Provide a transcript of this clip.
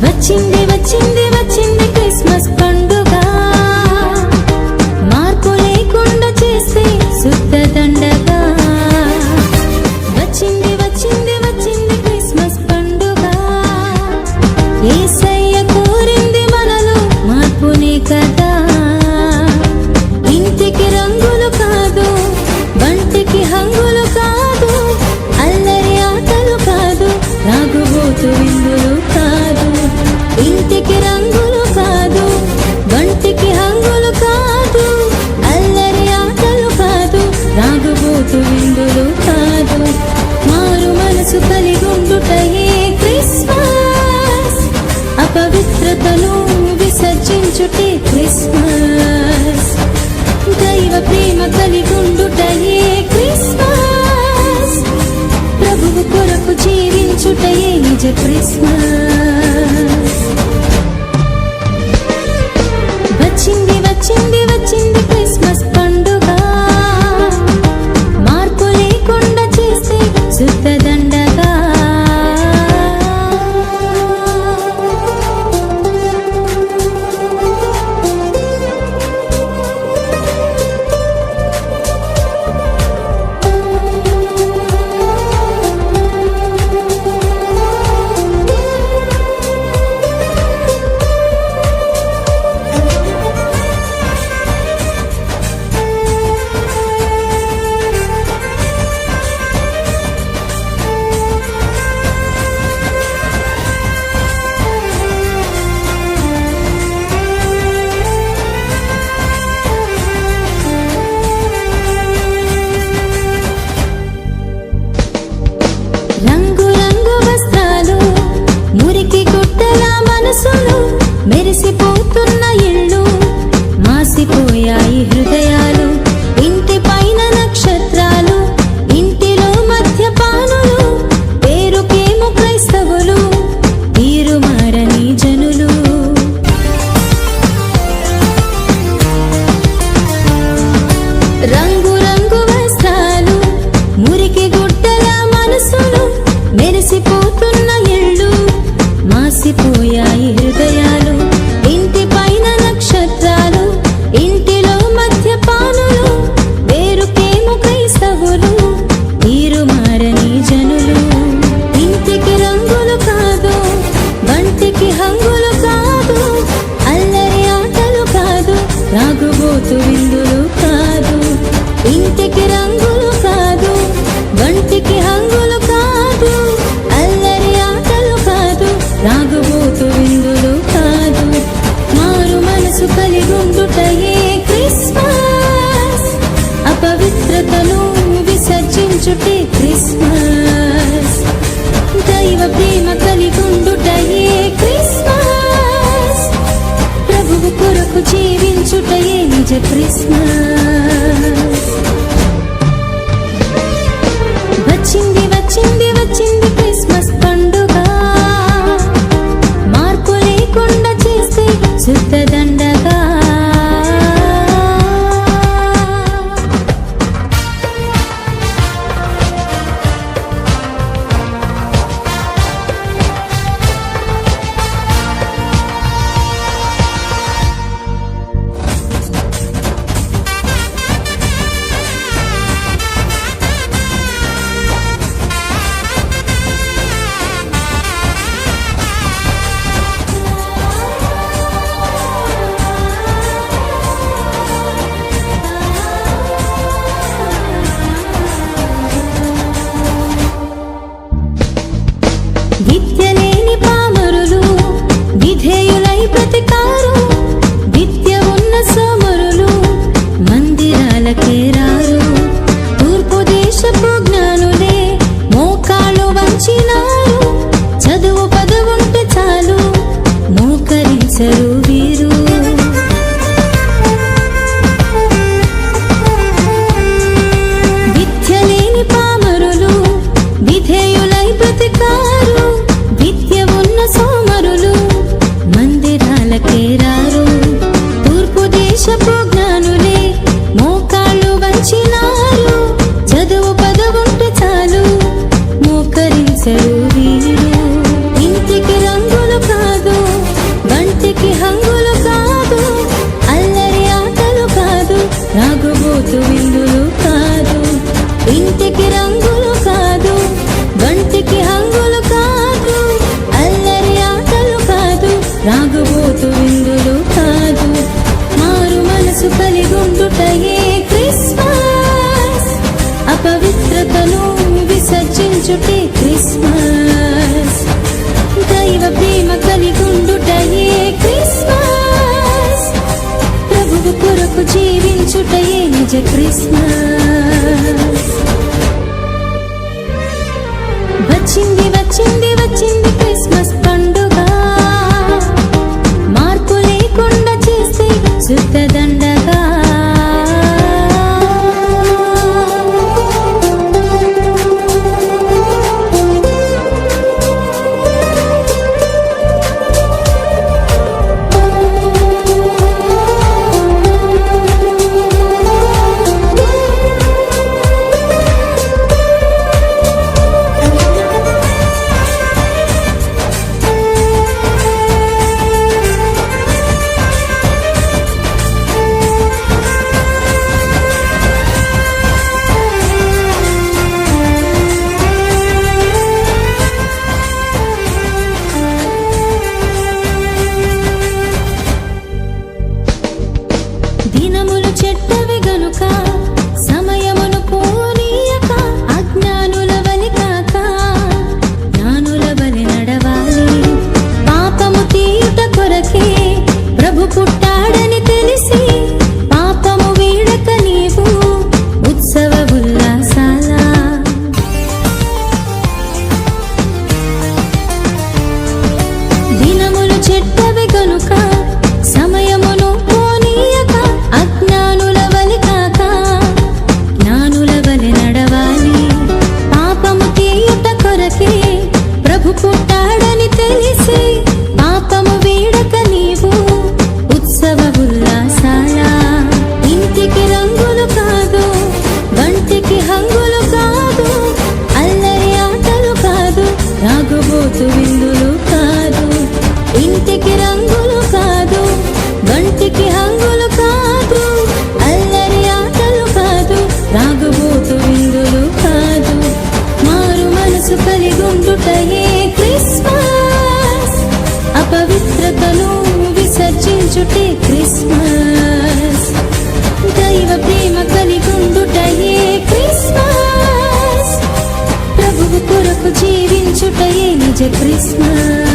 వచ్చింది వచ్చింది వచ్చింది క్రిస్మస్ పండుగ, మార్పు లేకుండా చేస్తే శుద్ధ దండగా. వచ్చింది వచ్చింది వచ్చింది క్రిస్మస్ పండుగ, యేసయ్య కోరింది మనలో మార్పునే కదా. ఇంటికి రంగులు కాదు, వంటికి హంగులు కాదు, అల్లరి ఆటలు కాదు, రాగుబోతు విందులు కాదు. ఇంటికి రంగులు కాదు, వంటికి హంగులు కాదు, అల్లరి ఆటలు కాదు, రాగుబోతు విందులు కాదు. మారు మనసు కలిగుండుటయే క్రిస్మస్, అపవిత్రతను విసర్జించుటే క్రిస్మస్. దైవ ప్రేమ కలిగుండుటయే క్రిస్మస్, ప్రభువు కొరకు జీవించుటయే నిజ క్రిస్మస్. వచ్చింది వచ్చింది వచ్చింది క్రిస్మస్ పండుగ, మార్పు లేకుండా చేస్తే శుద్ధ దండగా. రంగు రంగు వస్త్రాలు, మురికి గుడ్డల మనసులు, మెరిసిపోతున్న ఇళ్ళు, మాసిపోయాయి హృదయాలు. ఇంటి పైన నక్షత్రాలు, ఇంటిలో మద్యపానులు, పేరుకేమో క్రైస్తవులు, తీరు మారని జనులు. రంగు రంగు వస్త్రాలు, మురికి గుడ్డల మనసులు, మెరిసిపోతున్న ఇళ్ళు, మాసిపోయాయి హృదయాలు. ఇంటి పైన నక్షత్రాలు, ఇంటిలో మద్యపానులు, పేరుకేమో క్రైస్తవులు, తీరు మారని జనులు. ఇంటికి రంగులు కాదు, వంటికి హంగులు కాదు, అల్లరి ఆటలు కాదు, రాగుబోతు విందులు కాదు. ఇంటికి రంగులు కాదు, వంటికి హంగులు కాదు, అల్లరి ఆటలు కాదు, రాగుబోతు విందులు కాదు. మారు మనసు కలిగుండుటయే క్రిస్మస్, అపవిత్రతను విసర్జించుటే క్రిస్మస్. దైవ ప్రేమ కలిగుండుటయే క్రిస్మస్, ప్రభువు కొరకు జీవించుటయే నిజ క్రిస్మస్. వచ్చింది వచ్చింది వచ్చింది క్రిస్మస్ పండుగ, మార్పు లేకుండా చేస్తే శుద్ధ దండగా. విద్య లేని పామరులు, విధేయులై బ్రతికారు, విద్య ఉన్న సోమరులు మందిరాలకే రారు. తూర్పు దేశపు జ్ఞానులే మోకాళ్ళు వంచినారు, చదువు పదవుంటే చాలు మోకరించరు వీరు. విద్య లేని పామరులు, విధేయులై బ్రతికారు, విద్య ఉన్న సోమరులు మందిరాలకే రారు. తూర్పు దేశపు జ్ఞానులే మోకాళ్ళు వంచినారు, చదువు పదవుంటే చాలు మోకరించరు వీరు. ఇంటికి రంగులు కాదు, జీవించుటయే నిజ క్రిస్మస్. వచ్చింది వచ్చింది వచ్చింది క్రిస్మస్ పండుగ, మార్పు లేకుండా చేస్తే శుద్ధ దండగా. దినములు చెడ్డవి గనుక సమయమును పోనీయక, అజ్ఞానుల వలె కాక జ్ఞానుల వలె నడవాలి. పాపము తీయుట కొరకే ప్రభు పుట్టాడని తెలిసి, పాపము వీడక నీవు ఉత్సవ ఉల్లాసాల. దినములు చెడ్డవి గనుక సమయమును పోనీయక, అజ్ఞానుల వలె కాక జ్ఞానుల వలె నడవాలి. పాపము తీయుట కొరకే ప్రభు పుట్టాడని తెలిసి, పాపము వీడక నీవు ఉత్సవ ఉల్లాసాల. ఇంటికి రంగులు కాదు, వంటికి హంగులు కాదు, అల్లరి ఆటలు కాదు, తాగుబోతు విందులు కాదు. ఇంటికి రంగులు కాదు, వంటికి హంగులు కాదు, అల్లరి ఆటలు కాదు, తాగుబోతు విందులు కాదు. మారు మనసు కలిగుండుటయే క్రిస్మస్, అపవిత్రతను విసర్జించుటే క్రిస్మస్. దైవ ప్రేమ కలిగుండుటయే క్రిస్మస్, ప్రభువు కొరకు జీవించుటయే నిజ క్రిస్మస్.